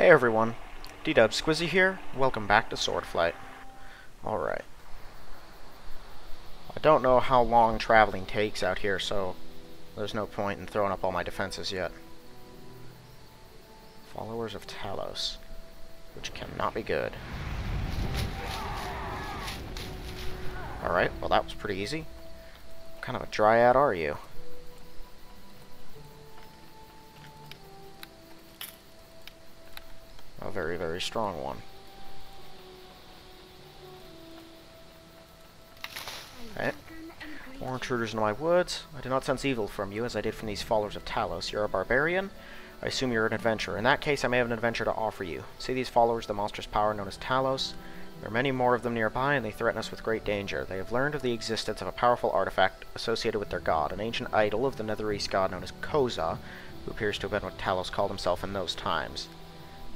Hey everyone, D-Dub Squizzy here. Welcome back to Swordflight. Alright. I don't know how long traveling takes out here, so there's no point in throwing up all my defenses yet. Followers of Talos, which cannot be good. Alright, well that was pretty easy. What kind of a dryad are you? A very, very strong one. Okay. More intruders into my woods. I do not sense evil from you, as I did from these followers of Talos. You're a barbarian? I assume you're an adventurer. In that case, I may have an adventure to offer you. See these followers of the monstrous power known as Talos? There are many more of them nearby, and they threaten us with great danger. They have learned of the existence of a powerful artifact associated with their god, an ancient idol of the Netherese god known as Kozah, who appears to have been what Talos called himself in those times.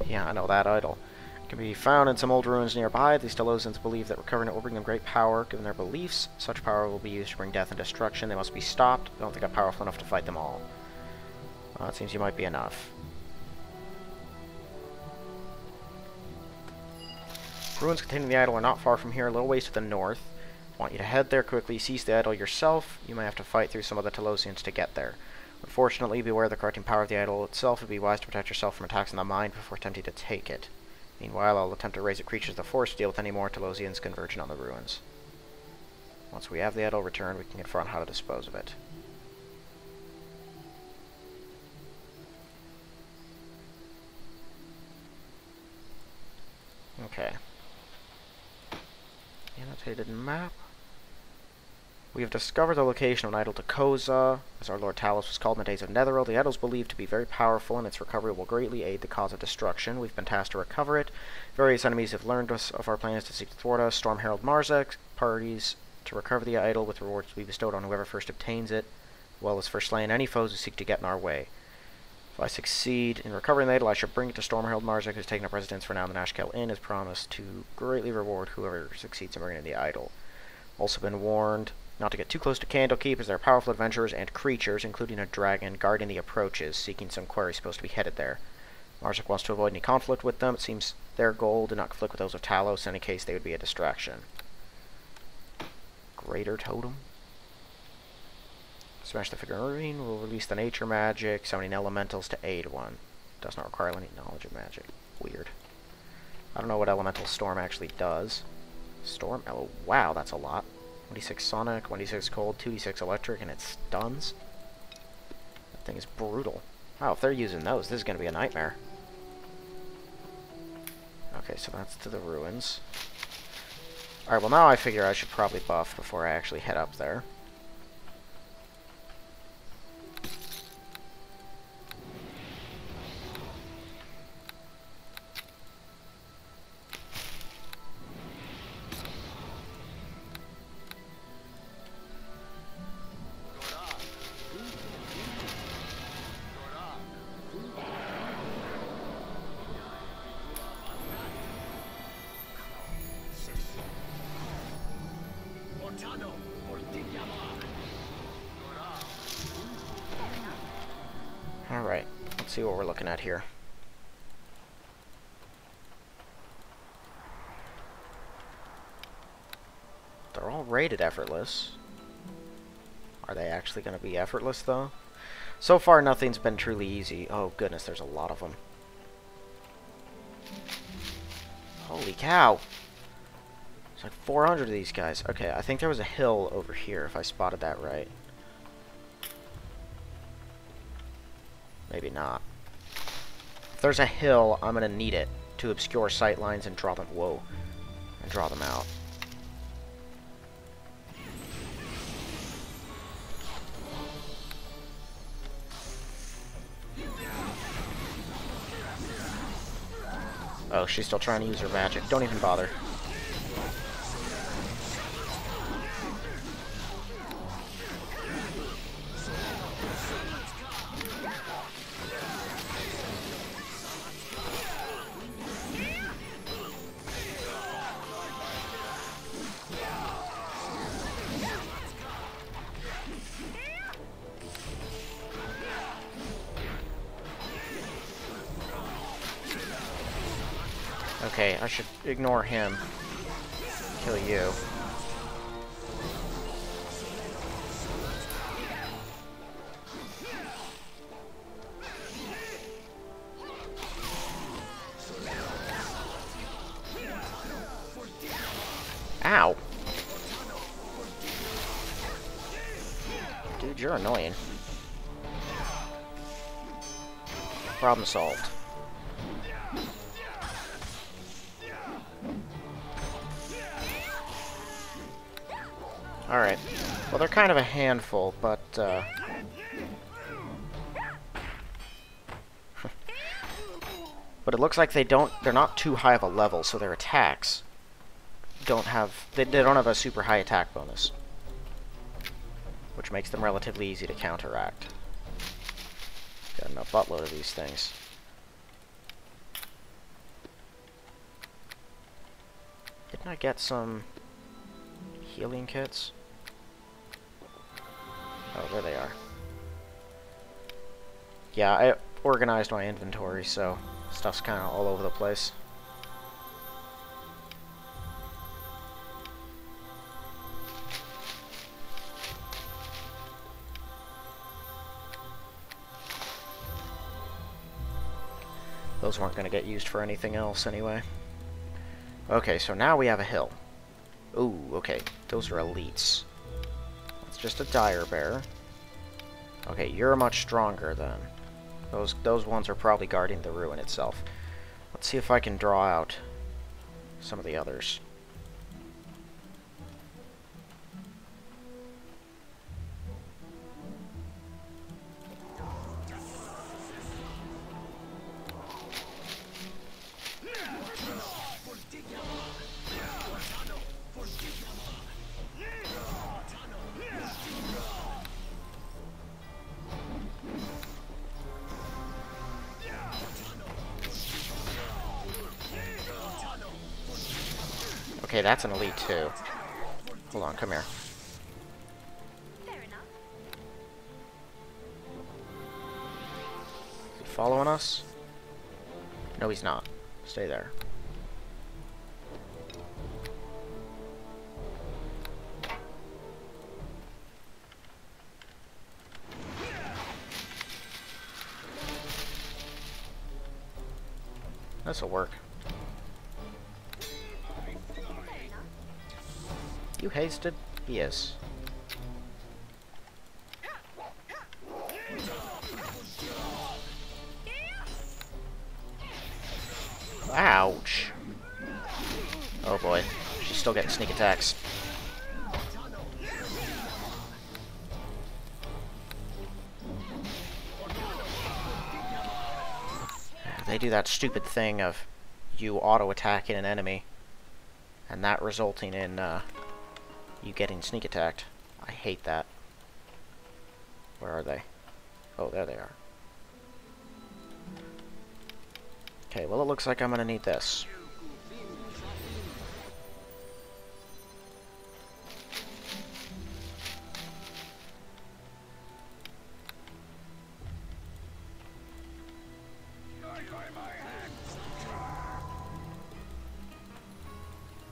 Yeah, I know that idol. It can be found in some old ruins nearby. These Talosians believe that recovering it will bring them great power. Given their beliefs, such power will be used to bring death and destruction. They must be stopped. I don't think I'm powerful enough to fight them all. Well, it seems you might be enough. Ruins containing the idol are not far from here, a little ways to the north. I want you to head there quickly, seize the idol yourself. You may have to fight through some of the Talosians to get there. Unfortunately, beware of the corrupting power of the idol itself. It would be wise to protect yourself from attacks in the mind before attempting to take it. Meanwhile, I'll attempt to raise the creatures of the forest to deal with any more Talosians converging on the ruins. Once we have the idol returned, we can confront how to dispose of it. Okay. Annotated map. We have discovered the location of an idol to Kozah, as our Lord Talos was called in the days of Netheril. The idol is believed to be very powerful, and its recovery will greatly aid the cause of destruction. We've been tasked to recover it. Various enemies have learned of our plans to seek to thwart us. Storm Herald Marzek parties to recover the idol, with rewards to be bestowed on whoever first obtains it, as well as for slaying any foes who seek to get in our way. If I succeed in recovering the idol, I shall bring it to Storm Herald Marzek, who's taken up residence for now in the Nashkel Inn, as promised, to greatly reward whoever succeeds in bringing the idol. Also been warned not to get too close to Candelekeep, as there are powerful adventurers and creatures, including a dragon, guarding the approaches, seeking some quarry supposed to be headed there. Marzek wants to avoid any conflict with them. It seems their goal did not conflict with those of Talos. In any case, they would be a distraction. Greater Totem. Smash the figurine will release the nature magic, summoning elementals to aid one. Does not require any knowledge of magic. Weird. I don't know what Elemental Storm actually does. Storm? Oh, wow, that's a lot. 1d6 Sonic, 1d6 Cold, 2d6 Electric, and it stuns? That thing is brutal. Wow, if they're using those, this is going to be a nightmare. Okay, so that's to the ruins. Alright, well now I figure I should probably buff before I actually head up there. Alright, let's see what we're looking at here. They're all rated effortless. Are they actually going to be effortless, though? So far, nothing's been truly easy. Oh, goodness, there's a lot of them. Holy cow! There's like 400 of these guys. Okay, I think there was a hill over here, if I spotted that right. Maybe not. If there's a hill, I'm going to need it to obscure sight lines and draw them... Whoa. And draw them out. Oh, she's still trying to use her magic. Don't even bother. Okay, I should ignore him. Kill you. Ow! Dude, you're annoying. Problem solved. Alright. Well, they're kind of a handful, but, but it looks like they're not too high of a level, so their attacks don't have, they don't have a super high attack bonus. Which makes them relatively easy to counteract. Got a buttload of these things. Didn't I get some healing kits? Oh, there they are. Yeah, I organized my inventory, so stuff's kind of all over the place. Those weren't going to get used for anything else anyway. Okay, so now we have a hill. Ooh, okay. Those are elites. That's just a dire bear. Okay, you're much stronger then. Those ones are probably guarding the ruin itself. Let's see if I can draw out some of the others. Okay, that's an elite too. Hold on, come here. Is he following us? No, he's not. Stay there. This'll work. You hasted? He is. Ouch. Oh boy. She's still getting sneak attacks. They do that stupid thing of you auto-attacking an enemy and that resulting in you getting sneak attacked. I hate that. Where are they? Oh, there they are. Okay, well it looks like I'm gonna need this.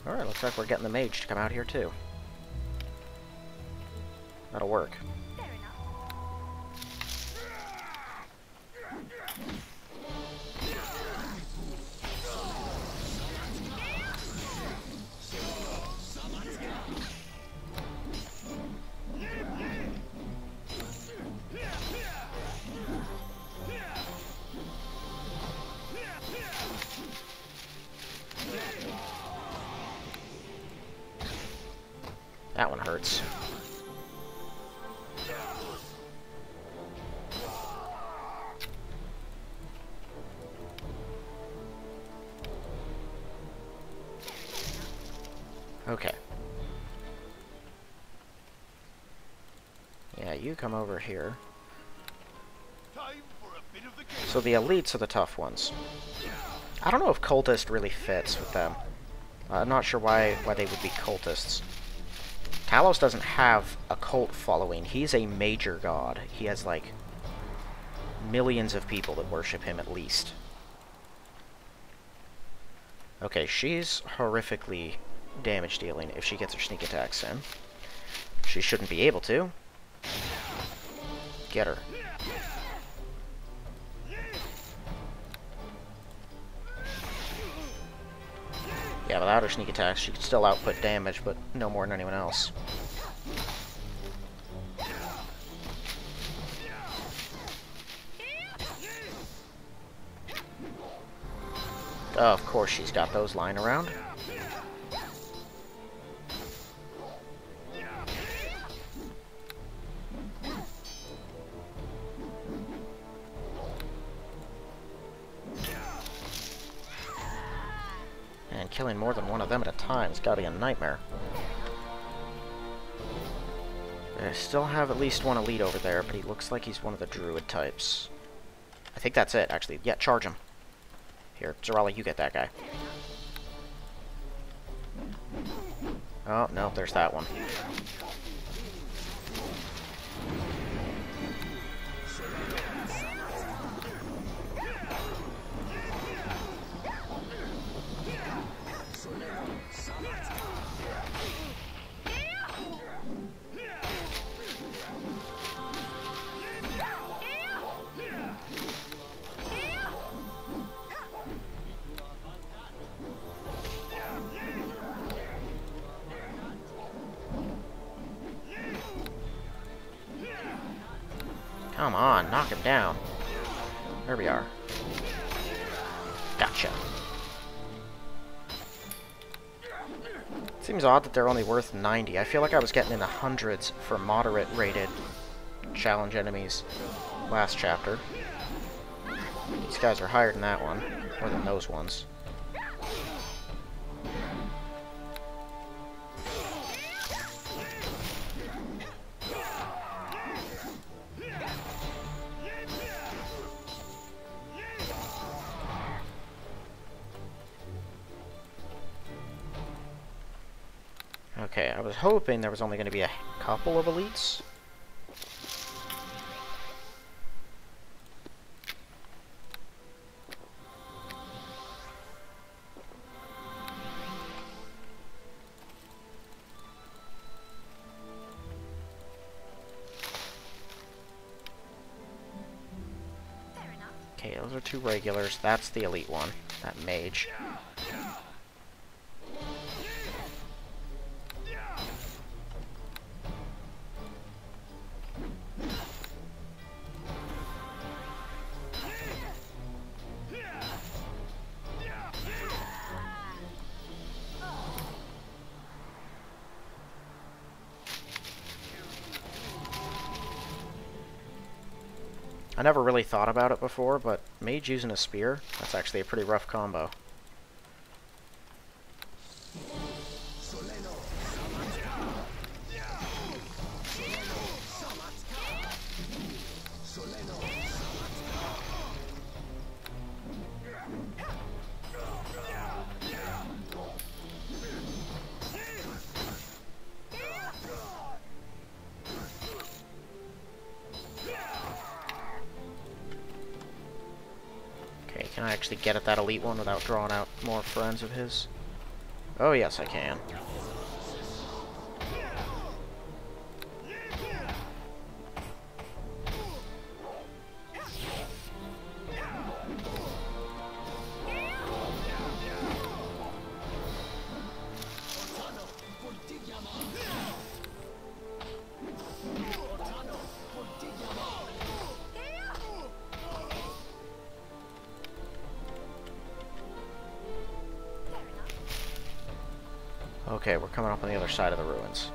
Alright, looks like we're getting the mage to come out here too. That'll work. That one hurts. Okay. Yeah, you come over here. So the elites are the tough ones. I don't know if cultist really fits with them. I'm not sure why they would be cultists. Talos doesn't have a cult following. He's a major god. He has, like, millions of people that worship him at least. Okay, she's horrifically damage dealing if she gets her sneak attacks in. She shouldn't be able to. Get her. Yeah, without her sneak attacks, she could still output damage, but no more than anyone else. Oh, of course she's got those lying around. And killing more than one of them at a time has got to be a nightmare. I still have at least one elite over there, but he looks like he's one of the druid types. I think that's it, actually. Yeah, charge him. Here, Zerala, you get that guy. Oh, no, there's that one. Come on, knock him down. There we are. Gotcha. Seems odd that they're only worth 90. I feel like I was getting in the hundreds for moderate rated challenge enemies last chapter. These guys are higher than that one, more than those ones. Okay, I was hoping there was only going to be a couple of elites. Okay, those are two regulars. That's the elite one, that mage. I never really thought about it before, but mage using a spear, that's actually a pretty rough combo. Can I actually get at that elite one without drawing out more friends of his? Oh yes, I can. Okay, we're coming up on the other side of the ruins.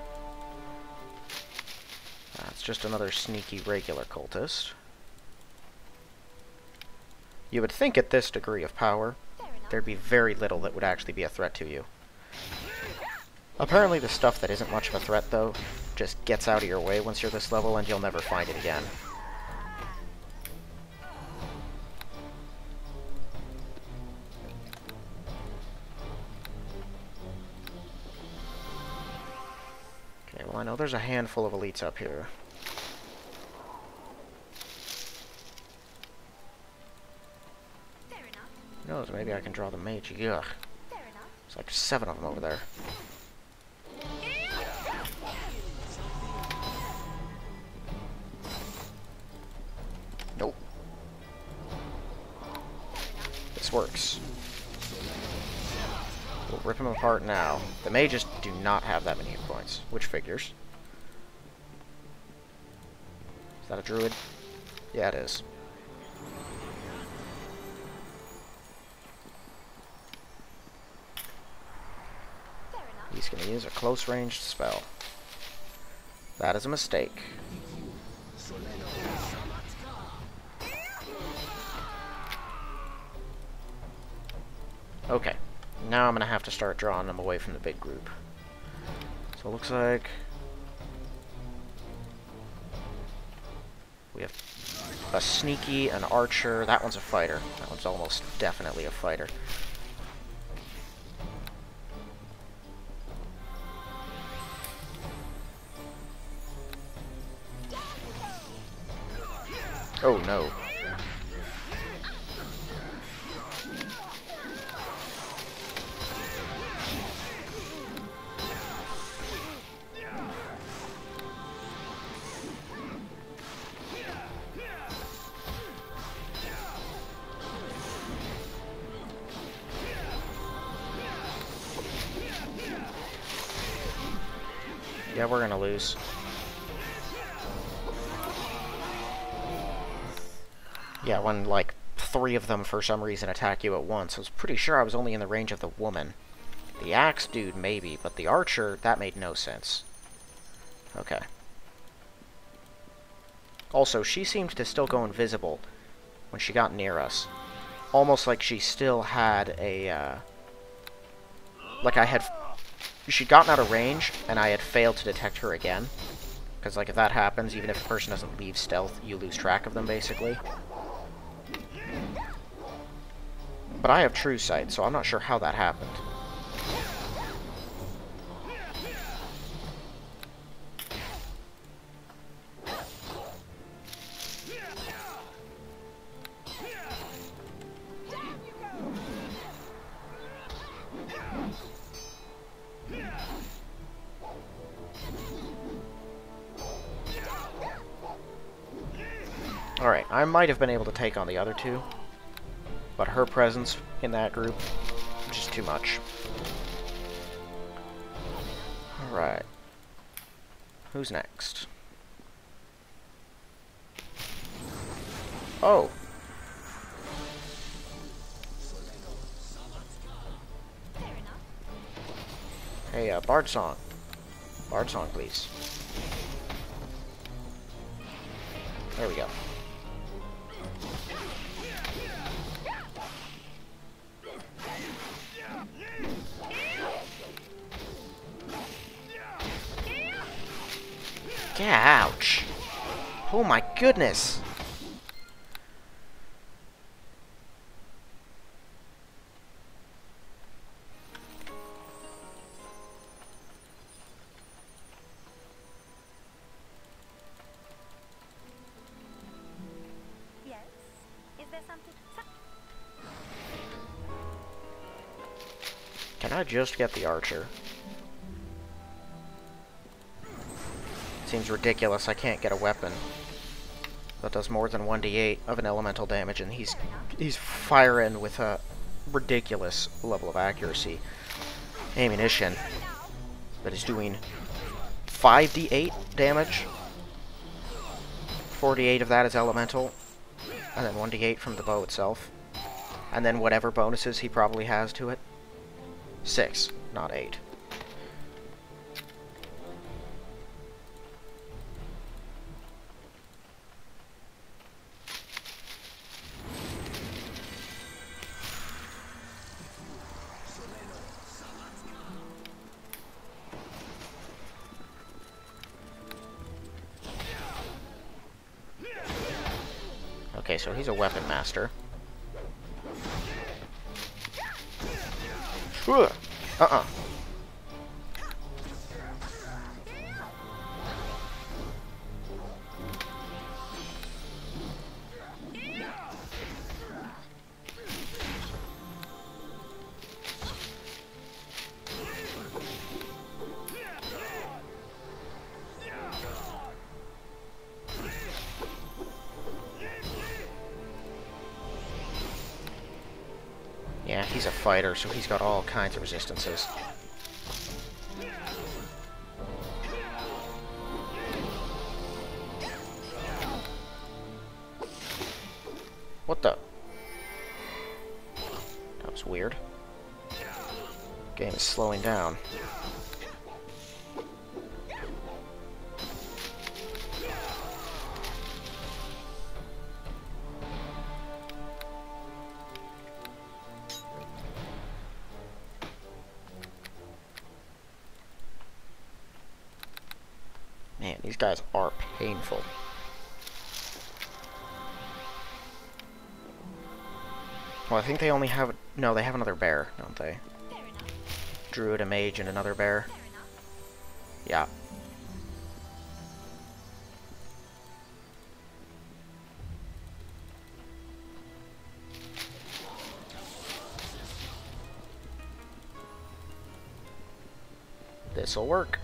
That's just another sneaky regular cultist. You would think at this degree of power, there'd be very little that would actually be a threat to you. Apparently the stuff that isn't much of a threat, though, just gets out of your way once you're this level and you'll never find it again. Well, I know there's a handful of elites up here. Who knows, maybe I can draw the mage. Ugh. There's like 7 of them over there. Nope. This works. We'll rip them apart now. The mages do not have that many hit points, which figures. Is that a druid? Yeah, it is. He's going to use a close-ranged spell. That is a mistake. Okay. Now I'm going to have to start drawing them away from the big group. So it looks like we have a sneaky, an archer. That one's a fighter. That one's almost definitely a fighter. Oh no. Yeah, we're gonna lose. Yeah, when, like, 3 of them for some reason attack you at once. I was pretty sure I was only in the range of the woman. The axe dude, maybe, but the archer, that made no sense. Okay. Also, she seemed to still go invisible when she got near us. Almost like she still had a, like I had... She'd gotten out of range, and I had failed to detect her again. Because, like, if that happens, even if a person doesn't leave stealth, you lose track of them, basically. But I have true sight, so I'm not sure how that happened. Alright, I might have been able to take on the other 2. But her presence in that group, just too much. Alright. Who's next? Oh! Hey, Bard Song. Bard Song, please. There we go. Ouch. Oh my goodness. Yes. Is there something? Can I just get the archer? Seems ridiculous I can't get a weapon that does more than 1d8 of an elemental damage, and he's firing with a ridiculous level of accuracy. Ammunition that is doing 5d8 damage. 48 of that is elemental, and then 1d8 from the bow itself, and then whatever bonuses he probably has to it. 6, not 8. Okay, so he's a weapon master. Uh-uh. Yeah, he's a fighter, so he's got all kinds of resistances. What the? That was weird. Game is slowing down. Man, these guys are painful. Well, I think they only have... No, they have another bear, don't they? Druid, a mage, and another bear. Yeah. This'll work.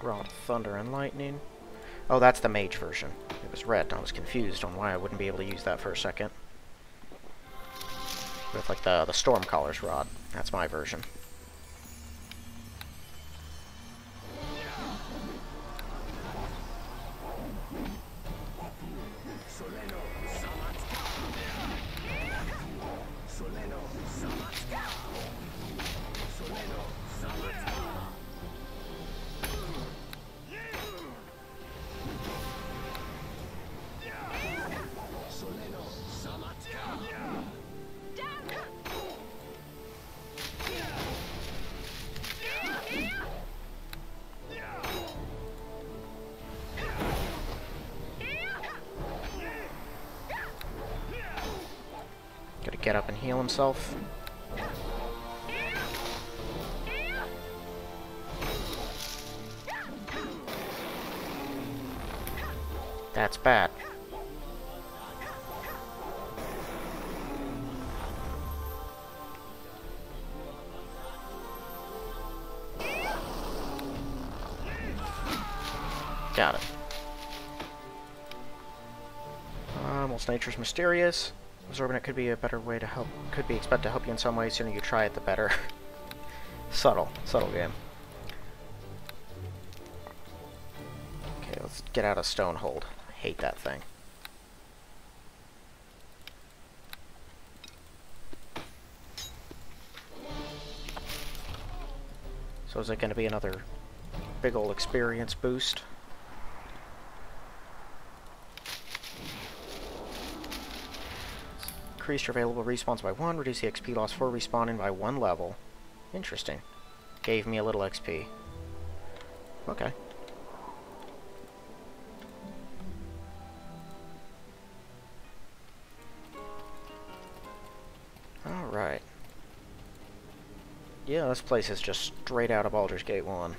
Rod, Thunder, and Lightning. Oh, that's the mage version. It was red, and I was confused on why I wouldn't be able to use that for a second. With, like, the Stormcaller's Rod. That's my version. Gotta get up and heal himself. That's bad. Got it. Most nature's mysterious. Absorbing it could be a better way to help. Could be expected to help you in some way. The sooner you try it, the better. Subtle game. Okay, let's get out of Stonehold. I hate that thing. So is it going to be another big old experience boost? Increase your available respawns by 1, reduce the XP loss for respawning by 1 level. Interesting. Gave me a little XP. Okay. Alright. Yeah, this place is just straight out of Baldur's Gate 1.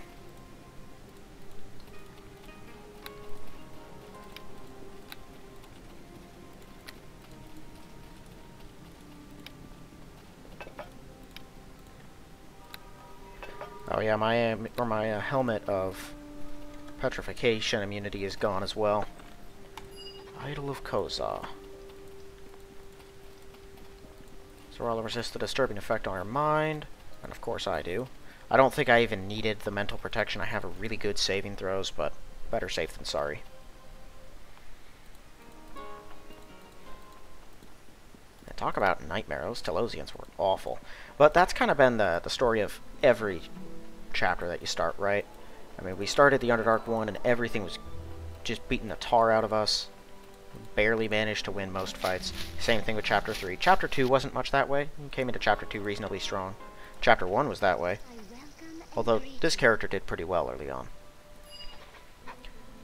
Oh yeah, my helmet of petrification immunity is gone as well. Idol of Kozah. Zorala resists the disturbing effect on her mind, and of course I do. I don't think I even needed the mental protection. I have a really good saving throws, but better safe than sorry. And talk about nightmare. Those Telosians were awful. But that's kind of been the story of every chapter that you start, right? I mean, we started the Underdark one and everything was just beating the tar out of us. Barely managed to win most fights. Same thing with Chapter 3. Chapter 2 wasn't much that way. We came into Chapter 2 reasonably strong. Chapter 1 was that way. Although, this character did pretty well early on.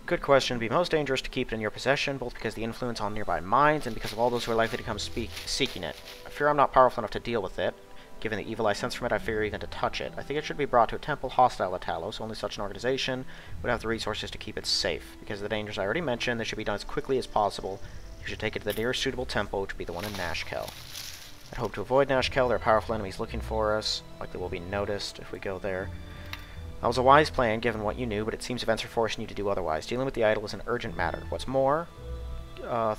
Good question. It'd be most dangerous to keep it in your possession, both because of the influence on nearby minds and because of all those who are likely to come seeking it. I fear I'm not powerful enough to deal with it. Given the evil I sense from it, I fear even to touch it. I think it should be brought to a temple hostile to Talos. Only such an organization would have the resources to keep it safe. Because of the dangers I already mentioned, this should be done as quickly as possible. You should take it to the nearest suitable temple, which would be the one in Nashkel. I'd hope to avoid Nashkel. There are powerful enemies looking for us. Likely will be noticed if we go there. That was a wise plan, given what you knew, but it seems events are forcing you to do otherwise. Dealing with the idol is an urgent matter. What's more, though,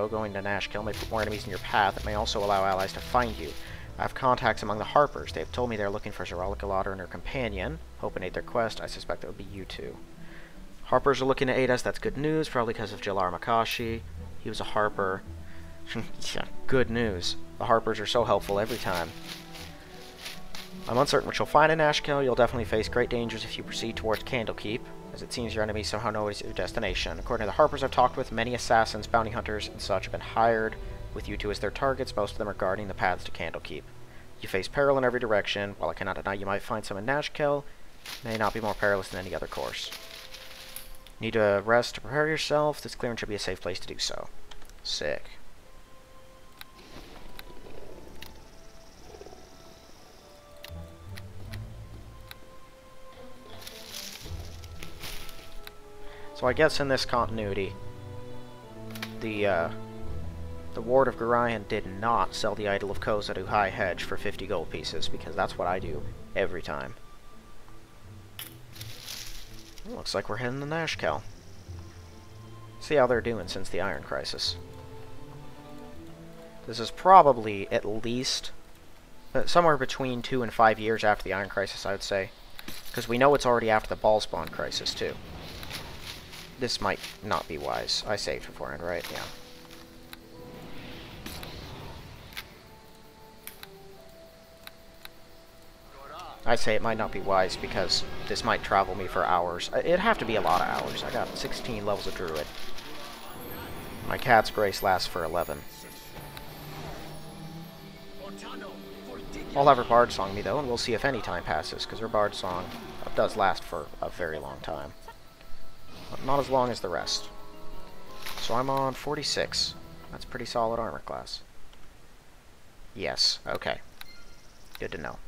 going to Nashkel may put more enemies in your path. It may also allow allies to find you. I have contacts among the Harpers. They have told me they are looking for Zoralikaladr and her companion. Hope and aid their quest. I suspect that would be you two. Harpers are looking to aid us. That's good news, probably because of Jalar Makashi. He was a Harper. Yeah, good news. The Harpers are so helpful every time. I'm uncertain what you'll find in Nashkel. You'll definitely face great dangers if you proceed towards Candelekeep, as it seems your enemies somehow know your destination. According to the Harpers I've talked with, many assassins, bounty hunters, and such have been hired, with you two as their targets. Most of them are guarding the paths to Candelekeep. You face peril in every direction. While I cannot deny you might find some in Nashkel, it may not be more perilous than any other course. Need a rest to prepare yourself. This clearing should be a safe place to do so. Sick. So I guess in this continuity, the Ward of Gorion did not sell the Idol of Kozah to High Hedge for 50 gold pieces, because that's what I do every time. Well, looks like we're heading to Nashkel. See how they're doing since the Iron Crisis. This is probably at least somewhere between 2 and 5 years after the Iron Crisis, I would say. Because we know it's already after the Ballspawn Crisis, too. This might not be wise. I saved beforehand, right? Yeah. I say it might not be wise because this might travel me for hours. It'd have to be a lot of hours. I got 16 levels of Druid. My Cat's Grace lasts for 11. I'll have her Bard Song me, though, and we'll see if any time passes, because her Bard Song does last for a very long time. But not as long as the rest. So I'm on 46. That's pretty solid armor class. Yes, okay. Good to know.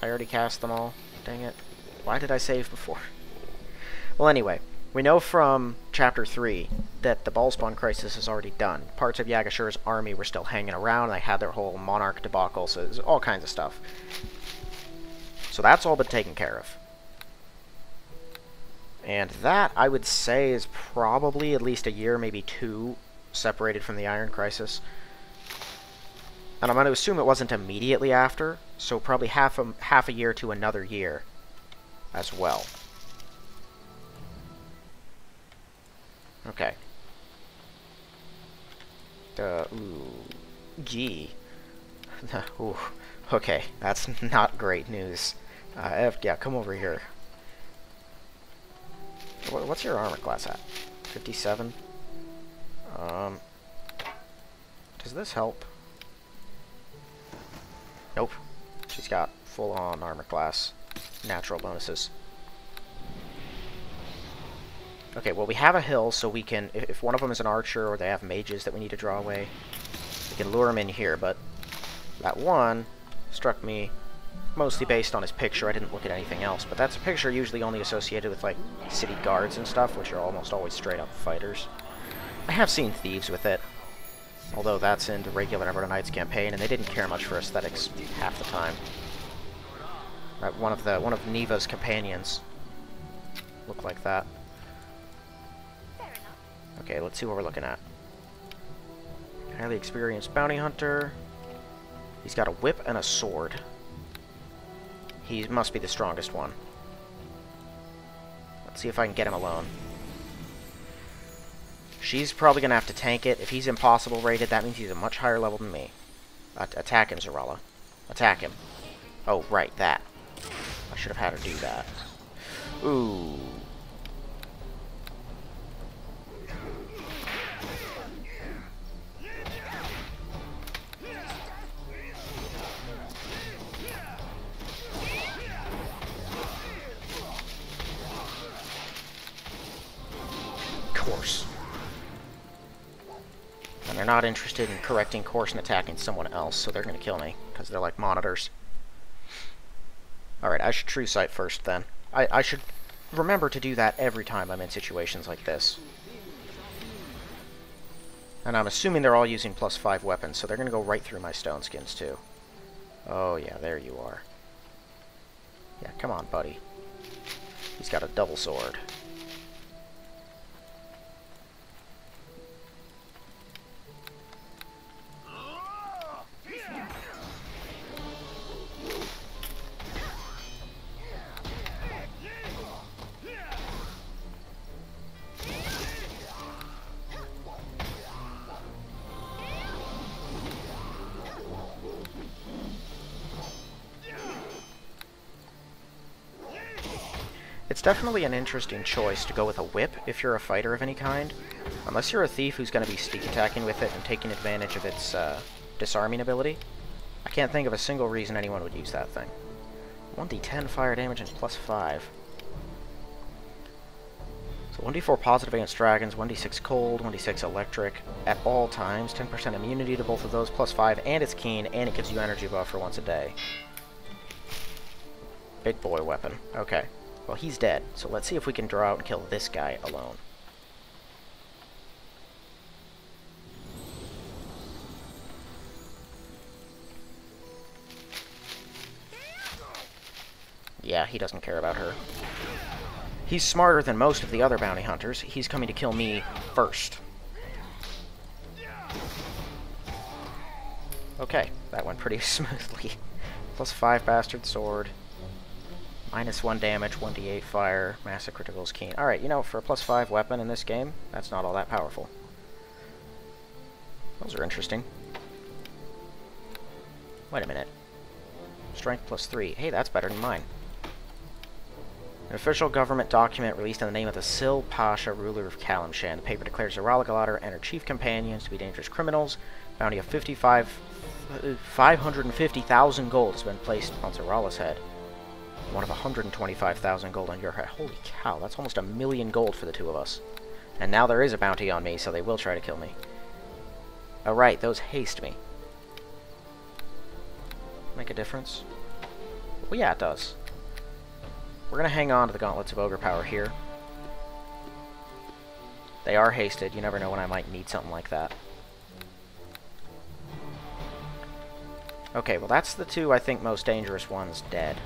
I already cast them all. Dang it. Why did I save before? Well, anyway, we know from Chapter 3 that the Ballspawn Crisis is already done. Parts of Yagashura's army were still hanging around, and they had their whole Monarch debacle, so there's all kinds of stuff. So that's all been taken care of. And that, I would say, is probably at least a year, maybe 2, separated from the Iron Crisis. And I'm going to assume it wasn't immediately after, so probably half a year to another year as well. Okay. Ooh. Gee. Ooh. Okay, that's not great news. Yeah, come over here. What's your armor class at? 57? Does this help? Nope. She's got full-on armor class. Natural bonuses. Okay, well, we have a hill, so we can... If one of them is an archer, or they have mages that we need to draw away, we can lure them in here, but that one struck me mostly based on his picture. I didn't look at anything else, but that's a picture usually only associated with, like, city guards and stuff, which are almost always straight-up fighters. I have seen thieves with it, although that's in the regular Neverwinter Nights campaign, and they didn't care much for aesthetics half the time. Right, one of Neva's companions looked like that. Okay, let's see what we're looking at. Highly experienced bounty hunter. He's got a whip and a sword. He must be the strongest one. Let's see if I can get him alone. She's probably going to have to tank it. If he's impossible rated, that means he's a much higher level than me. Attack him, Zorala. Attack him. Oh, right, that. I should have had her do that. Ooh. Course. And they're not interested in correcting course and attacking someone else, so they're going to kill me, because they're like monitors. Alright, I should true sight first, then. I should remember to do that every time I'm in situations like this. And I'm assuming they're all using +5 weapons, so they're going to go right through my stone skins, too. Oh, yeah, there you are. Yeah, come on, buddy. He's got a double sword. It's definitely an interesting choice to go with a whip if you're a fighter of any kind. Unless you're a thief who's going to be sneak attacking with it and taking advantage of its disarming ability. I can't think of a single reason anyone would use that thing. 1d10 fire damage and +5. So 1d4 positive against dragons, 1d6 cold, 1d6 electric at all times, 10% immunity to both of those, +5, and it's keen, and it gives you energy buffer once a day. Big boy weapon. Okay. Well, he's dead, so let's see if we can draw out and kill this guy alone. Yeah, he doesn't care about her. He's smarter than most of the other bounty hunters. He's coming to kill me first. Okay, that went pretty smoothly. +5 bastard sword. -1 damage, 1d8 fire, massive criticals keen. Alright, you know, for a +5 weapon in this game, that's not all that powerful. Those are interesting. Wait a minute. Strength +3. Hey, that's better than mine. An official government document released in the name of the Sil Pasha, ruler of Kalimshan. The paper declares Zaralagaladar and her chief companions to be dangerous criminals. Bounty of 550,000 gold has been placed on Zarala's head. One of 125,000 gold on your head. Holy cow, that's almost 1,000,000 gold for the two of us. And now there is a bounty on me, so they will try to kill me. Oh right, those haste me. Make a difference? Well, yeah, it does. We're gonna hang on to the Gauntlets of Ogre Power here. They are hasted. You never know when I might need something like that. Okay, well that's the two, I think, most dangerous ones dead.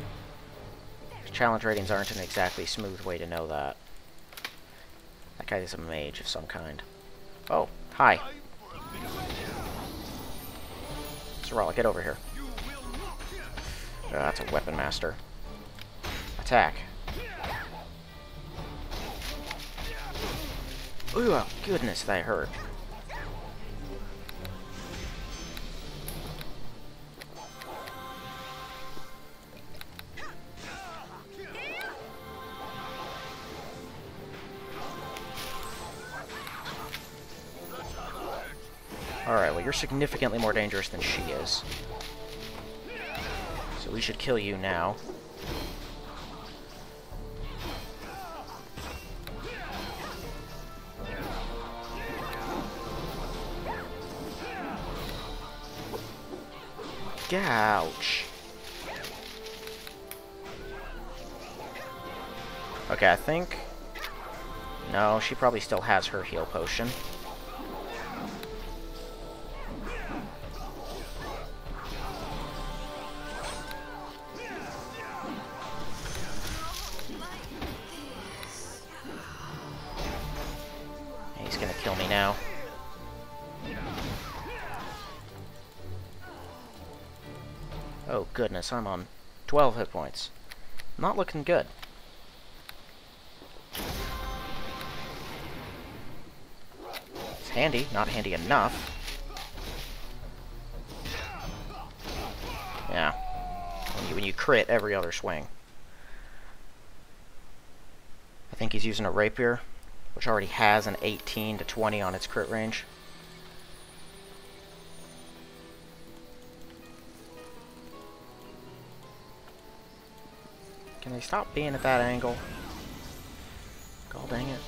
Challenge ratings aren't an exactly smooth way to know that. That guy is a mage of some kind. Oh, hi. Zarala, get over here. That's a weapon master. Attack. Ooh, goodness, that hurt. Alright, well, you're significantly more dangerous than she is. So we should kill you now. Ouch. Okay, I think... No, she probably still has her heal potion. He's gonna kill me now. Oh goodness, I'm on 12 hit points. Not looking good. It's handy, not handy enough. Yeah. when you crit every other swing. I think he's using a rapier, which already has an 18 to 20 on its crit range. Can they stop being at that angle? God dang it.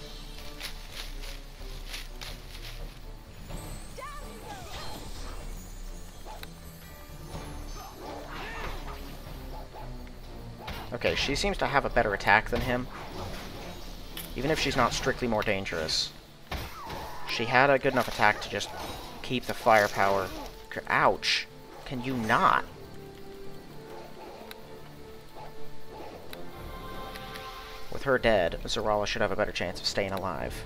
Okay, she seems to have a better attack than him. Even if she's not strictly more dangerous. She had a good enough attack to just keep the firepower. Ouch. Can you not? With her dead, Zarala should have a better chance of staying alive.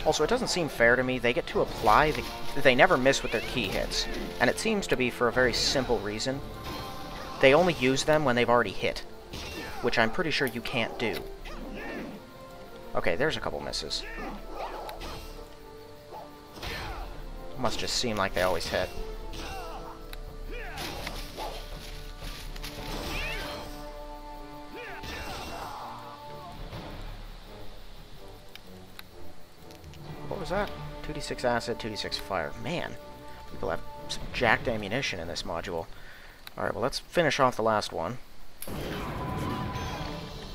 Also, it doesn't seem fair to me. They get to apply they never miss with their key hits. And it seems to be for a very simple reason. They only use them when they've already hit. Which I'm pretty sure you can't do. Okay, there's a couple misses. Must just seem like they always hit. What was that? 2d6 acid, 2d6 fire. Man, people have some jacked ammunition in this module. Alright, well, let's finish off the last one.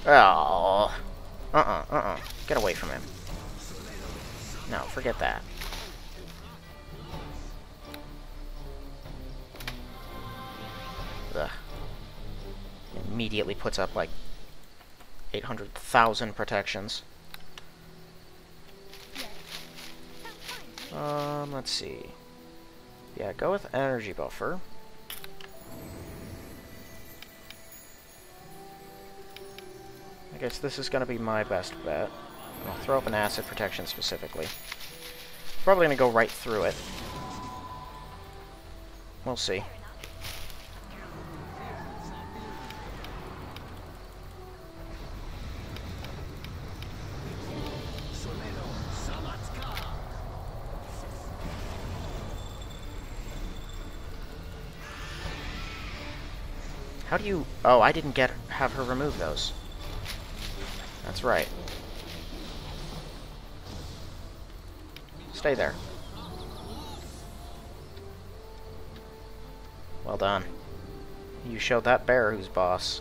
Oh. Get away from him. No, forget that. Ugh. Immediately puts up, like, 800,000 protections. Let's see. Yeah, go with energy buffer. I guess this is going to be my best bet. I'll throw up an acid protection specifically. Probably going to go right through it. We'll see. How do you... Oh, I didn't have her remove those. That's right. Stay there. Well done. You showed that bear who's boss.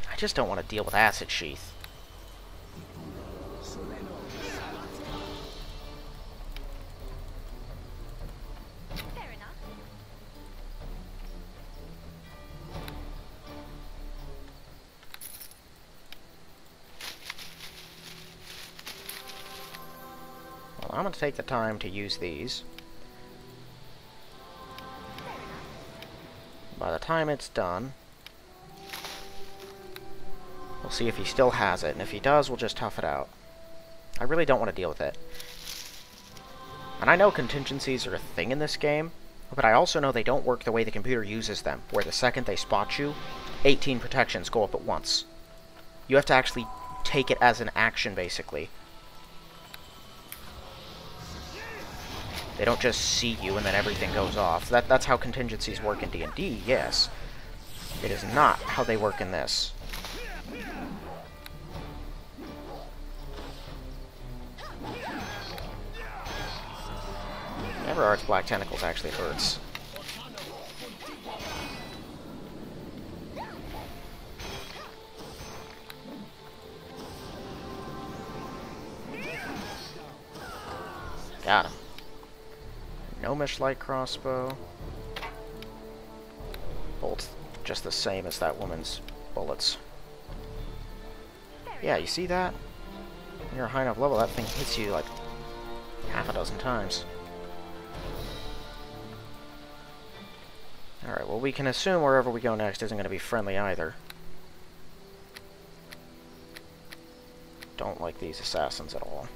I just don't want to deal with Acid Sheath. Fair enough. Well, I'm going to take the time to use these. By the time it's done, we'll see if he still has it, and if he does, we'll just tough it out. I really don't want to deal with it. And I know contingencies are a thing in this game, but I also know they don't work the way the computer uses them, where the second they spot you, 18 protections go up at once. You have to actually take it as an action, basically. They don't just see you and then everything goes off. That's how contingencies work in D&D, yes. It is not how they work in this. Everart's Black Tentacles actually hurts. Got him. Gnomish light crossbow. Bolt's just the same as that woman's bullets. Yeah, you see that? When you're a high enough level, that thing hits you like half a dozen times. Alright, well, we can assume wherever we go next isn't going to be friendly either. Don't like these assassins at all.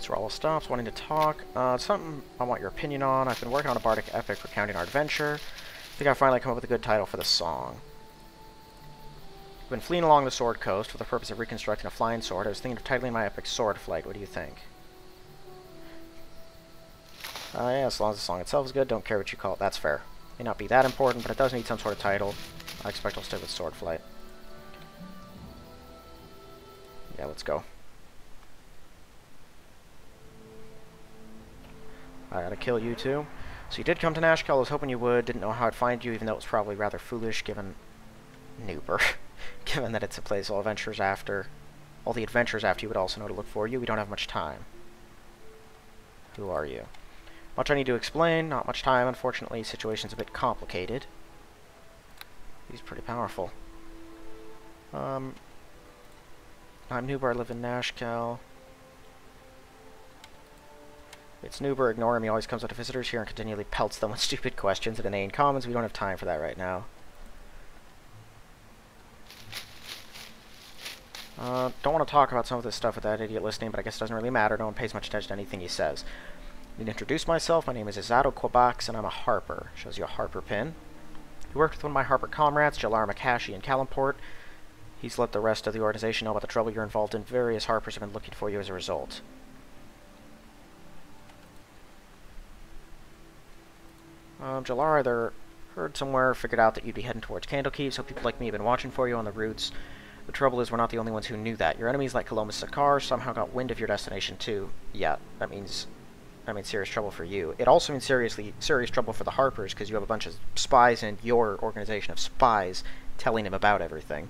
Zarala stops, wanting to talk. Something I want your opinion on. I've been working on a bardic epic recounting our adventure. I think I've finally come up with a good title for the song. I've been fleeing along the Sword Coast for the purpose of reconstructing a flying sword. I was thinking of titling my epic Swordflight. What do you think? Yeah, as long as the song itself is good, don't care what you call it. That's fair. May not be that important, but it does need some sort of title. I expect I'll stick with Swordflight. Yeah, let's go. I gotta kill you too. So you did come to Nashkel. I was hoping you would. Didn't know how I'd find you, even though it was probably rather foolish, given Noober. Given that it's a place all the adventures after you would also know to look for you. We don't have much time. Who are you? Much I need to explain. Not much time, unfortunately. Situation's a bit complicated. He's pretty powerful. I'm Noober. I live in Nashkel. It's Noober. Ignore him. He always comes out to visitors here and continually pelts them with stupid questions and inane comments. We don't have time for that right now. Don't want to talk about some of this stuff with that idiot listening, but I guess it doesn't really matter. No one pays much attention to anything he says. I need to introduce myself. My name is Izado Quabax, and I'm a Harper. Shows you a Harper pin. He worked with one of my Harper comrades, Jalar Makashi, in Kalimport. He's let the rest of the organization know about the trouble you're involved in. Various Harpers have been looking for you as a result. Jalar either heard somewhere, figured out that you'd be heading towards Candelekeep, so people like me have been watching for you on the routes. The trouble is, we're not the only ones who knew that. Your enemies like Kalomas Sakar somehow got wind of your destination too. Yeah, that means serious trouble for you. It also means serious trouble for the Harpers, because you have a bunch of spies in your organization of spies telling him about everything.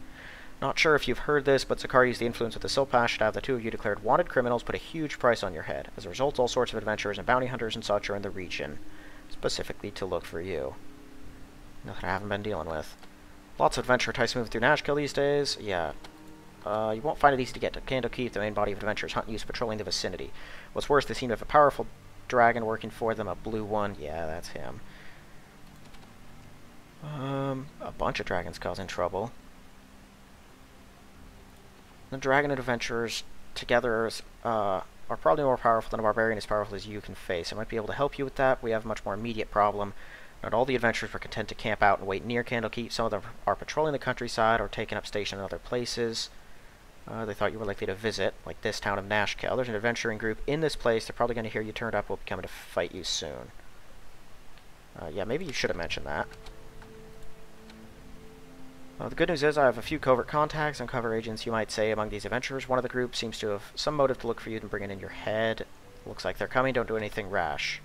Not sure if you've heard this, but Sakar used the influence of the Silpash to have the two of you declared wanted criminals, put a huge price on your head. As a result, all sorts of adventurers and bounty hunters and such are in the region, specifically to look for you. Nothing I haven't been dealing with. Lots of adventure types moving through Nashkel these days. Yeah. You won't find it easy to get to Candelekeep. The main body of adventurers hunt you patrolling the vicinity. What's worse, they seem to have a powerful dragon working for them, a blue one. Yeah, that's him. A bunch of dragons causing trouble. The dragon and adventurers together are probably more powerful than a barbarian as powerful as you can face. I might be able to help you with that. We have a much more immediate problem. Not all the adventurers were content to camp out and wait near Candelekeep. Some of them are patrolling the countryside or taking up station in other places. They thought you were likely to visit, like this town of Nashkel. There's an adventuring group in this place. They're probably going to hear you turned up. Will be coming to fight you soon. Yeah, maybe you should have mentioned that. The good news is I have a few covert contacts and cover agents, you might say, among these adventurers. One of the group seems to have some motive to look for you and bring it in your head. Looks like they're coming. Don't do anything rash.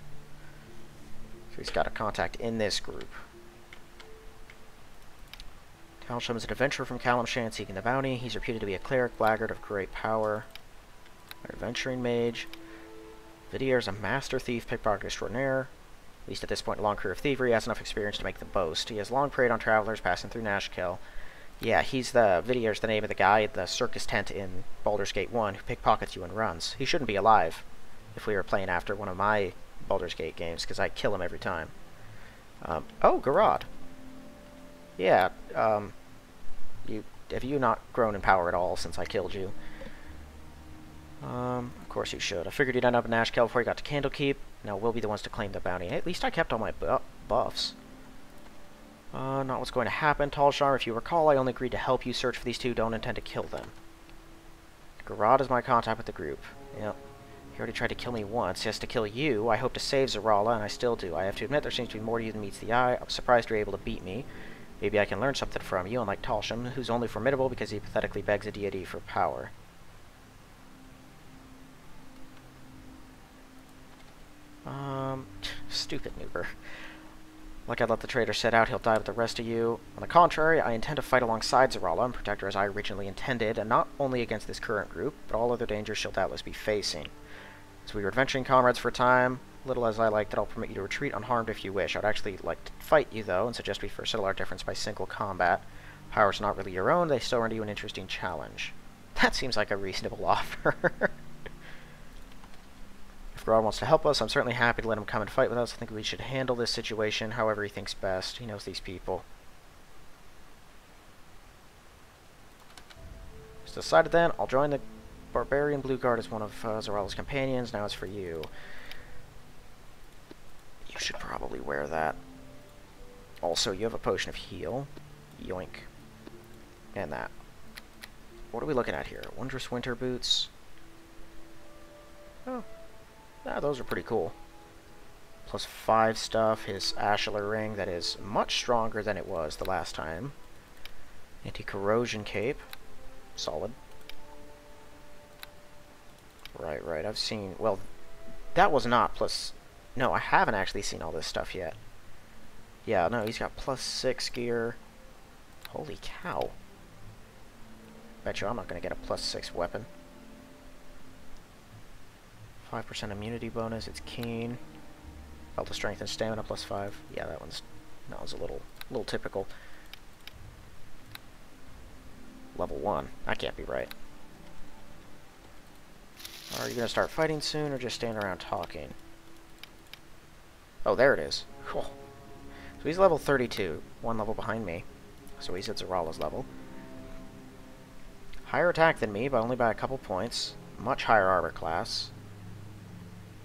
So he's got a contact in this group. Talsham is an adventurer from Kalimshan seeking the bounty. He's reputed to be a cleric, blackguard of great power. An adventuring mage. Vidier is a master thief, pickpocket extraordinaire. At least at this point in a long career of thievery, he has enough experience to make the boast. He has long preyed on travelers passing through Nashkel. Yeah, Vidier's the name of the guy at the circus tent in Baldur's Gate 1 who pickpockets you and runs. He shouldn't be alive if we were playing after one of my Baldur's Gate games, because I kill him every time. Oh, Garad. Yeah, have you not grown in power at all since I killed you? Of course you should. I figured you'd end up in Nashkel before you got to Candelekeep. Now we'll be the ones to claim the bounty. At least I kept all my buffs. Not what's going to happen, Talshar. If you recall, I only agreed to help you search for these two. Don't intend to kill them. Garad is my contact with the group. Yep. He already tried to kill me once. He has to kill you. I hope to save Zarala, and I still do. I have to admit, there seems to be more to you than meets the eye. I'm surprised you're able to beat me. Maybe I can learn something from you, unlike Talsham, who's only formidable because he pathetically begs a deity for power. Stupid Noober. Like I'd let the traitor set out, he'll die with the rest of you. On the contrary, I intend to fight alongside Zarala and protect her as I originally intended, and not only against this current group, but all other dangers she'll doubtless be facing. So we were adventuring comrades for a time. Little as I like that, I'll permit you to retreat unharmed if you wish. I'd actually like to fight you, though, and suggest we first settle our difference by single combat. Power's not really your own, they still render you an interesting challenge. That seems like a reasonable offer. If Garad wants to help us, I'm certainly happy to let him come and fight with us. I think we should handle this situation however he thinks best. He knows these people. It's decided then, I'll join the Barbarian Blue Guard is one of Zoralla's companions. Now it's for you. You should probably wear that. Also, you have a potion of heal. Yoink. And that. What are we looking at here? Wondrous Winter Boots. Oh. Yeah, those are pretty cool. Plus 5 stuff. His Ashlar Ring that is much stronger than it was the last time. Anti-corrosion cape. Solid. Right. I've seen... Well, that was not plus... No, I haven't actually seen all this stuff yet. Yeah, no, he's got plus 6 gear. Holy cow. Bet you I'm not going to get a plus 6 weapon. 5% immunity bonus. It's keen. Belt of strength and stamina plus 5. Yeah, that was a little typical. Level 1. That can't be right. Are you going to start fighting soon or just stand around talking? Oh, there it is. Cool. So he's level 32. 1 level behind me. So he's at Zoralla's level. Higher attack than me, but only by a couple points. Much higher armor class.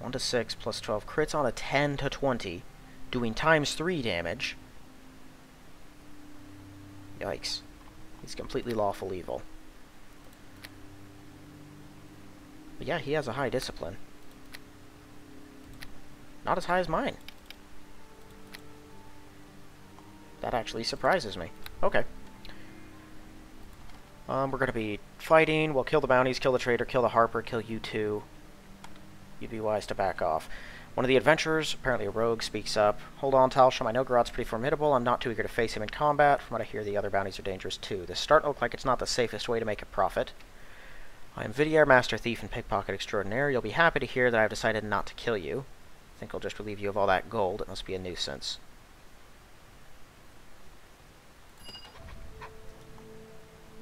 1 to 6 plus 12 crits on a 10 to 20. Doing times 3 damage. Yikes. He's completely lawful evil. But yeah, he has a high discipline. Not as high as mine. That actually surprises me. Okay. We're going to be fighting. We'll kill the bounties, kill the traitor, kill the harper, kill you two. You'd be wise to back off. One of the adventurers, apparently a rogue, speaks up. Hold on, Talsham. I know Garot's pretty formidable. I'm not too eager to face him in combat. From what I hear, the other bounties are dangerous too. This starting to look like it's not the safest way to make a profit. I am Vidier, Master Thief and Pickpocket Extraordinaire. You'll be happy to hear that I've decided not to kill you. I think I'll just relieve you of all that gold. It must be a nuisance.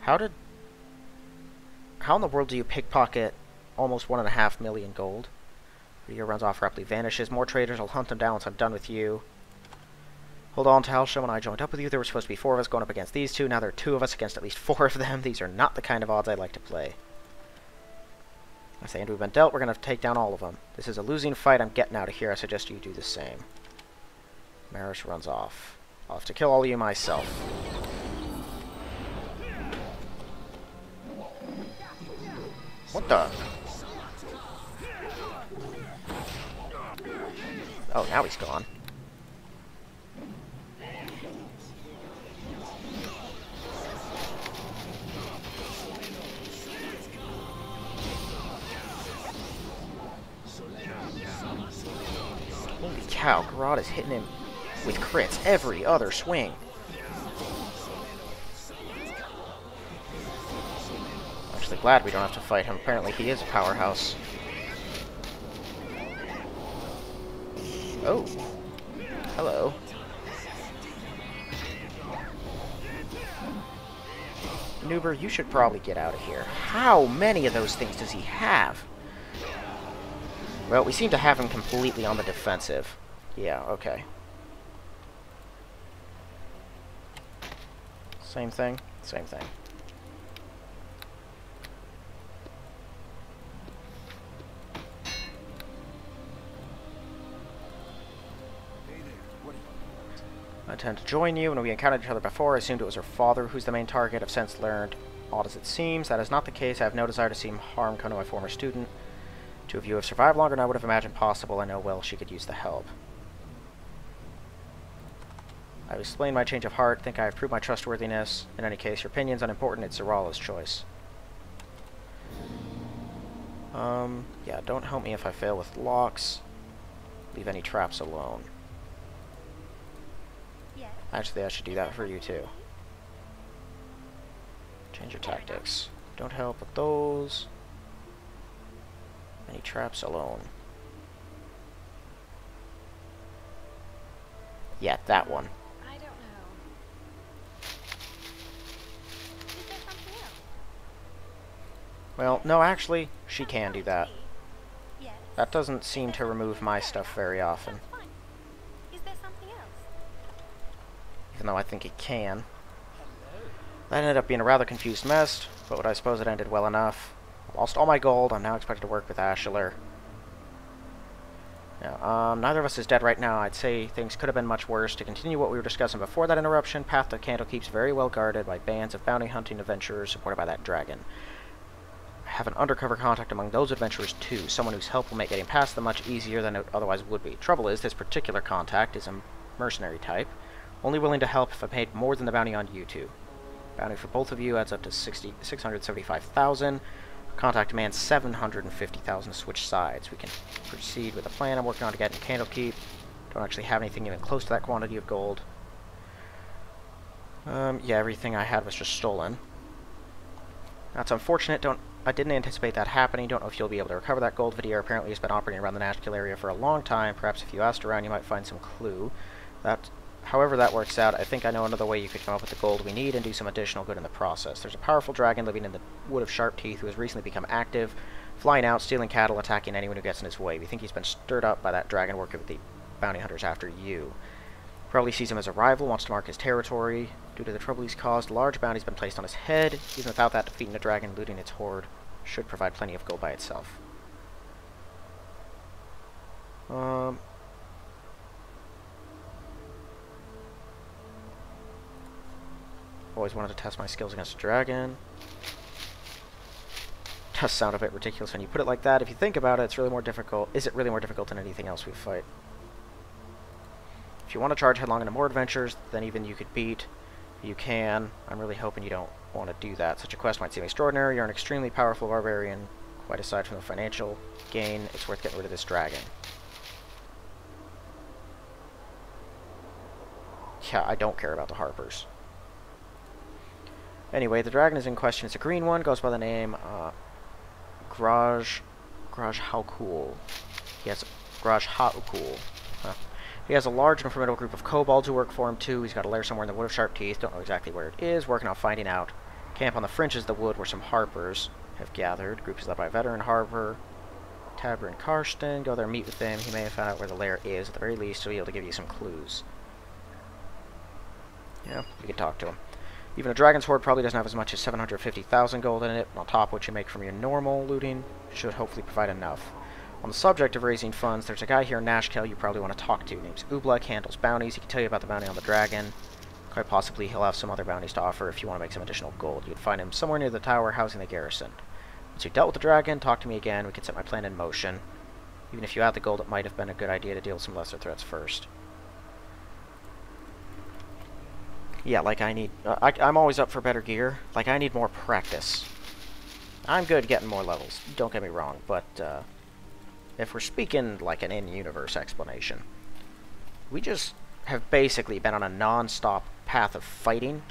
How in the world do you pickpocket almost 1.5 million gold? Vidier runs off, abruptly vanishes. More traitors. I'll hunt them down once I'm done with you. Hold on, Talsham. When I joined up with you, there were supposed to be 4 of us going up against these two. Now there are 2 of us against at least 4 of them. These are not the kind of odds I like to play. I say, and we've been dealt. We're going to take down all of them. This is a losing fight. I'm getting out of here. I suggest you do the same. Maris runs off. I'll have to kill all of you myself. What the? Oh, now he's gone. Holy cow, Garot is hitting him with crits every other swing. Actually glad we don't have to fight him. Apparently he is a powerhouse. Oh. Hello. Noober, you should probably get out of here. How many of those things does he have? Well, we seem to have him completely on the defensive. Yeah, okay. Same thing? Same thing. I intend to join you. When we encountered each other before, I assumed it was her father who's the main target. I've since learned, odd as it seems, that is not the case. I have no desire to see harm come to my former student. 2 of you have survived longer than I would have imagined possible. I know well she could use the help. I have explained my change of heart. Think I have proved my trustworthiness. In any case, your opinion's unimportant. It's Zoralla's choice. Yeah, don't help me if I fail with locks. Leave any traps alone. Yes. Actually, I should do that for you too. Change your tactics. Don't help with those. Any traps alone. Yeah, that one. I don't know. Is there something else? Well, no, actually, she can do that. Yes. That doesn't seem to remove my stuff very often. That's fine. Is there something else? Even though I think it can. That ended up being a rather confused mess, but I suppose it ended well enough. I lost all my gold. I'm now expected to work with Ashler. Yeah, neither of us is dead right now. I'd say things could have been much worse. To continue what we were discussing before that interruption, path to Candelekeep's very well guarded by bands of bounty hunting adventurers supported by that dragon. I have an undercover contact among those adventurers too, someone whose help will make getting past them much easier than it otherwise would be. Trouble is, this particular contact is a mercenary type, only willing to help if I paid more than the bounty on you two. Bounty for both of you adds up to 675,000. Contact demands 750,000 to switch sides. We can proceed with the plan I'm working on to get in Candelekeep. Don't actually have anything even close to that quantity of gold. Yeah, everything I had was just stolen. That's unfortunate. I didn't anticipate that happening. Don't know if you'll be able to recover that gold. Vidier apparently has been operating around the Nashkel area for a long time. Perhaps if you asked around, you might find some clue. However that works out, I think I know another way you could come up with the gold we need and do some additional good in the process. There's a powerful dragon living in the Wood of Sharp Teeth who has recently become active, flying out, stealing cattle, attacking anyone who gets in his way. We think he's been stirred up by that dragon working with the bounty hunters after you. Probably sees him as a rival, wants to mark his territory. Due to the trouble he's caused, a large bounty's been placed on his head. Even without that, defeating the dragon, looting its hoard, should provide plenty of gold by itself. Always wanted to test my skills against a dragon. Does sound a bit ridiculous when you put it like that. If you think about it, it's really more difficult. Is it really more difficult than anything else we fight? If you want to charge headlong into more adventures than even you could beat, you can. I'm really hoping you don't want to do that. Such a quest might seem extraordinary. You're an extremely powerful barbarian. Quite aside from the financial gain, it's worth getting rid of this dragon. Yeah, I don't care about the Harpers. Anyway, the dragon is in question. It's a green one. Goes by the name Graj Haukul. He has Graj Haukul. He has a large and formidable group of kobolds who work for him too. He's got a lair somewhere in the Wood of Sharp Teeth. Don't know exactly where it is. Working on finding out. Camp on the fringes of the wood where some Harpers have gathered. Group is led by a veteran Harper, Tabrin Karsten. Go there, meet with him. He may have found out where the lair is. At the very least, he'll be able to give you some clues. Yeah, you can talk to him. Even a dragon's hoard probably doesn't have as much as 750,000 gold in it. On top of what you make from your normal looting, should hopefully provide enough. On the subject of raising funds, there's a guy here in Nashkel you probably want to talk to. Name's Ublek, handles bounties. He can tell you about the bounty on the dragon. Quite possibly he'll have some other bounties to offer if you want to make some additional gold. You'd find him somewhere near the tower housing the garrison. Once you've dealt with the dragon, talk to me again. We can set my plan in motion. Even if you had the gold, it might have been a good idea to deal with some lesser threats first. Yeah, like I need... I'm always up for better gear. Like, I need more practice. I'm good getting more levels, don't get me wrong, but, if we're speaking like an in-universe explanation, we just have basically been on a non-stop path of fighting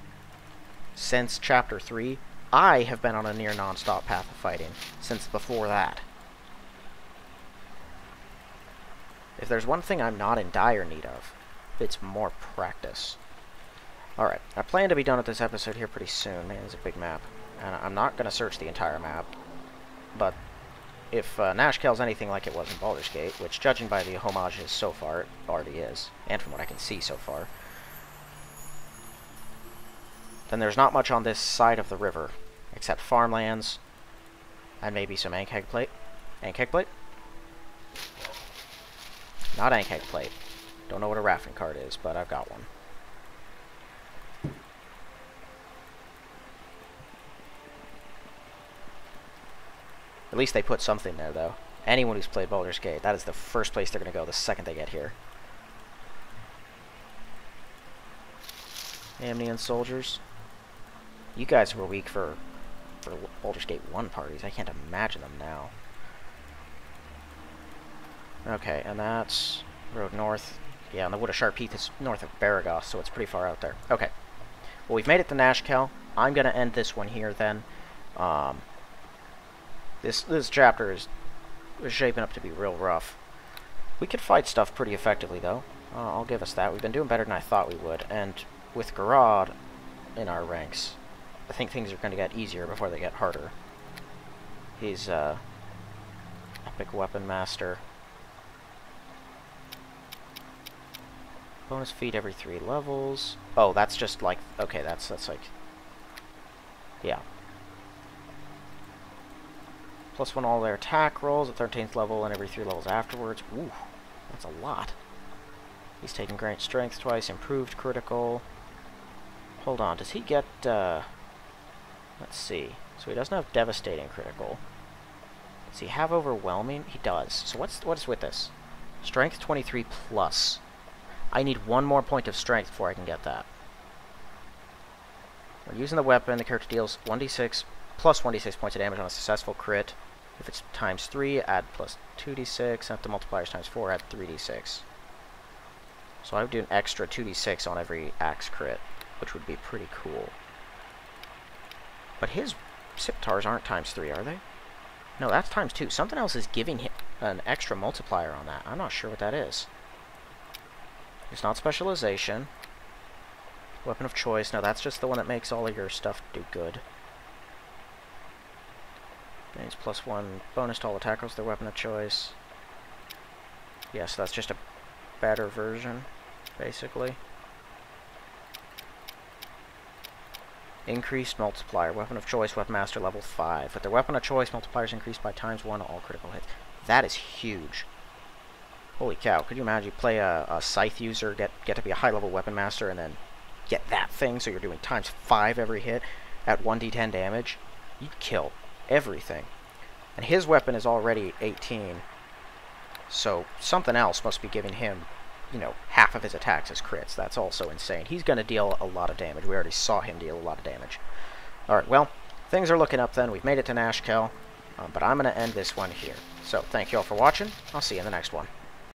since Chapter 3. I have been on a near non-stop path of fighting since before that. If there's one thing I'm not in dire need of, it's more practice. Alright, I plan to be done with this episode here pretty soon. Man, it's a big map. And I'm not going to search the entire map. But if Nashkel's anything like it was in Baldur's Gate, which judging by the homages so far, it already is, and from what I can see so far, then there's not much on this side of the river, except farmlands, and maybe some Ankheg Plate. Ankheg Plate? Not Ankheg Plate. Don't know what a rafting cart is, but I've got one. At least they put something there, though. Anyone who's played Baldur's Gate, that is the first place they're going to go the second they get here. Amnian soldiers. You guys were weak for Baldur's Gate 1 parties. I can't imagine them now. Okay, and that's road north. Yeah, and the Wood of Sharp Teeth is north of Baragos, so it's pretty far out there. Okay. Well, we've made it to Nashkel. I'm going to end this one here, then. This chapter is shaping up to be real rough. We could fight stuff pretty effectively, though. I'll give us that. We've been doing better than I thought we would. And with Garad in our ranks, I think things are going to get easier before they get harder. He's Epic Weapon Master. Bonus feat every 3 levels. Oh, that's just like... Okay, that's like... Yeah. +1 all their attack rolls at 13th level and every 3 levels afterwards. Ooh, that's a lot. He's taking great strength twice, improved critical. Hold on, does he get, let's see. So he doesn't have devastating critical. Does he have overwhelming? He does. So what's with this? Strength 23 plus. I need 1 more point of strength before I can get that. When using the weapon, the character deals 1d6 plus 1d6 points of damage on a successful crit. If it's times 3, add plus 2d6, and if the multiplier is times 4, add 3d6. So I would do an extra 2d6 on every axe crit, which would be pretty cool. But his scimitars aren't times 3, are they? No, that's times 2. Something else is giving him an extra multiplier on that. I'm not sure what that is. It's not specialization. Weapon of choice. No, that's just the one that makes all of your stuff do good. Gains +1 bonus to all attack rolls with their weapon of choice. Yes, that's just a better version, basically. Increased multiplier. Weapon of choice, weapon master level 5. With their weapon of choice, multipliers increased by ×1 on all critical hits. That is huge. Holy cow, could you imagine you play a scythe user, get to be a high-level weapon master, and then get that thing, so you're doing ×5 every hit at 1d10 damage? You'd kill everything. And his weapon is already 18, so something else must be giving him, you know, half of his attacks as crits. That's also insane. He's going to deal a lot of damage. We already saw him deal a lot of damage. Alright, well, things are looking up then. We've made it to Nashkel, but I'm going to end this one here. So, thank you all for watching. I'll see you in the next one.